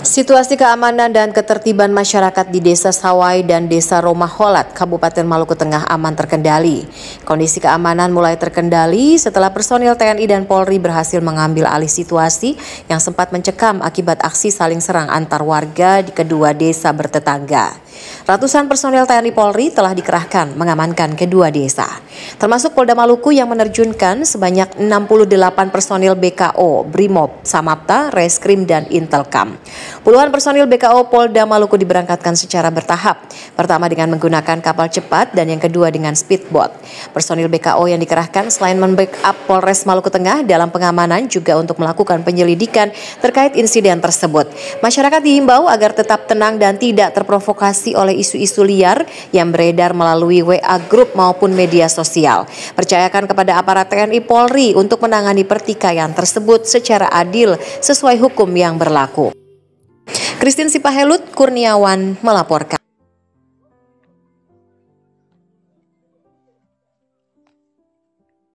Situasi keamanan dan ketertiban masyarakat di Desa Sawai dan Desa Romaholat, Kabupaten Maluku Tengah aman terkendali. Kondisi keamanan mulai terkendali setelah personil TNI dan Polri berhasil mengambil alih situasi yang sempat mencekam akibat aksi saling serang antar warga di kedua desa bertetangga. Ratusan personil TNI Polri telah dikerahkan mengamankan kedua desa, termasuk Polda Maluku yang menerjunkan sebanyak 68 personil BKO, Brimob, Samapta, Reskrim, dan Intelkam. Puluhan personil BKO Polda Maluku diberangkatkan secara bertahap, pertama dengan menggunakan kapal cepat dan yang kedua dengan speedboat. Personil BKO yang dikerahkan selain membackup Polres Maluku Tengah dalam pengamanan juga untuk melakukan penyelidikan terkait insiden tersebut. Masyarakat dihimbau agar tetap tenang dan tidak terprovokasi oleh isu-isu liar yang beredar melalui WA Group maupun media sosial. Percayakan kepada aparat TNI Polri untuk menangani pertikaian tersebut secara adil sesuai hukum yang berlaku. Christine Sipahelut Kurniawan melaporkan.